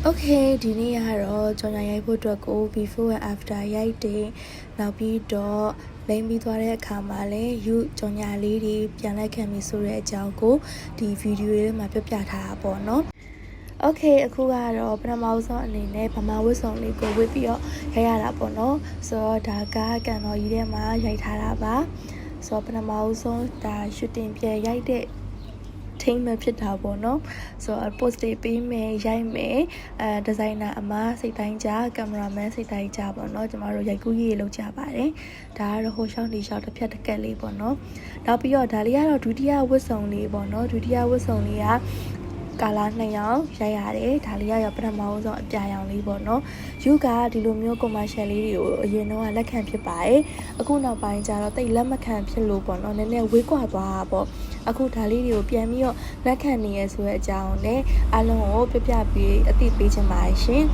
Okay ဒီနေ့ကတော့ကြော်ညာရိုက်ဖို့အတွက်ကို before and after ရိုက်တယ်နောက်ပြီးတော့လိမ့်ပြီးသွားတဲ့အခါမှာလည်းယူကြော်ညာလေးတွေပြန်လိုက်ခံပြီးဆိုတဲ့အကြောင်းကိုဒီဗီဒီယိုလေးမှာပြပြထားတာပေါ့နော် Okay အခုကတော့ပထမဆုံးအနေနဲ့ဗမာဝတ်ဆောင်လေးကိုဝတ်ပြီးတော့ရိုက်ရတာပေါ့နော်ဆိုတော့ဒါကကန်တော်ကြီးထဲမှာရိုက်ထားတာပါဆိုတော့ပထမဆုံးဒါ shooting ပြန်ရိုက်တဲ့ထိမ့်မဖြစ်တာပေါ့နော်ဆိုတော့ post တွေပေးမယ်ရိုက်မယ်ဒီဇိုင်နာအမစိတ်တိုင်းကြကင်မရာမန်စိတ်တိုင်းကြပေါ့နော်ကျမတို့ရိုက်ကူးရေးလုပ်ကြပါတယ်ဒါကတော့ဟိုရှောင်းဒီရှောင်းတစ်ဖြတ်တစ်ကက်လေးပေါ့နော်နောက်ပြီးတော့ဒါလေးကတော့ဒုတိယဝတ်ဆောင်လေးပေါ့နော်ဒုတိယဝတ်ဆောင်လေးကကာလာ2ရောင်ရိုက်ရတယ်ဒါလေးရပထမဆုံးအပြာရောင်လေးပေါ့နော်ယူကဒီလိုမျိုး commercial လေးတွေကိုအရင်တော့လက်ခံဖြစ်ပါတယ်အခုနောက်ပိုင်းကျတော့တိတ်လက်မခံဖြစ်လို့ပေါ့နော်နည်းနည်းဝေးကွာသွားတာပေါ့အခုဒါလေးတွေကိုပြန်ပြီးတော့လက်ခံနေရဆိုတဲ့အကြောင်းနဲ့အားလုံးကိုပြပြပြီးအသိပေးချင်ပါတယ်ရှင်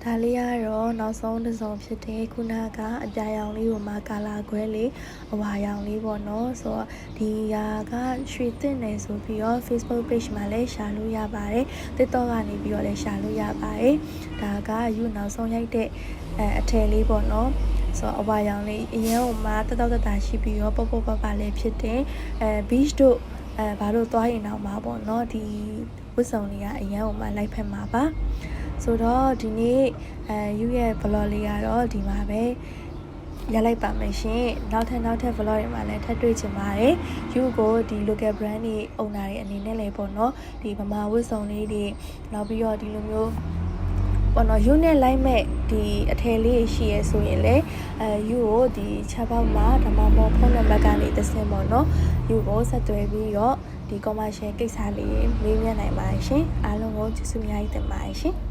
ဒါလေးကတော့နောက်ဆုံးတစ်စုံဖြစ်တဲ့ခုနကအပြာရောင်လေးကိုမှကာလာခွဲလေးအဝါရောင်လေးပေါ့နော်ဆိုတော့ဒီဟာကရွှေသင့်နေဆိုပြီးတော့ Facebook page မှာလည်းရှာလို့ရပါတယ် TikTok ကနေပြီးတော့လည်းရှာလို့ရပါတယ်ဒါကယူနောက်ဆုံးရိုက်တဲ့အထည်လေးပေါ့နော်ဆိုတော့အဝါရောင်လေးအရင်ကမှတက်တာရှိပြီးတော့ပေါ့ပလေးဖြစ်တဲ့ beach တို့ဘာလို့သွားရင်တော့မှာပေါ့နော်ဒီဝတ်စုံလေးကအရင်ကမှလိုက်ဖက်မှာပါဆိုတော့ဒီနေ့ယူရဲ့ vlog လေးကတော့ဒီမှာပဲရလိုက်ပါမယ်ရှင်နောက်ထပ် vlog တွေမှာလည်းထပ်တွေ့ချင်ပါတယ်ယူကိုဒီ local brand တွေ owner တွေအနေနဲ့လည်းပေါ့နော်ဒီဗမာဝတ်စုံလေးတွေနောက်ပြီးတော့ဒီလိုမျိုးပေါ့နော်ယူနဲ့လိုက်မဲ့ဒီအထည်လေးရှိရဲဆိုရင်လည်းယူကိုဒီချက်ပေါက်မှာဓမ္မမောဖုန်းနံပါတ်ကနေသစင်ပေါ့နော်ယူကိုဆက်သွယ်ပြီးတော့ဒီ commercial ကိစ္စလေးမေးမြန်းနိုင်ပါတယ်ရှင်အားလုံးကိုကျေးဇူးအများကြီးတင်ပါတယ်ရှင်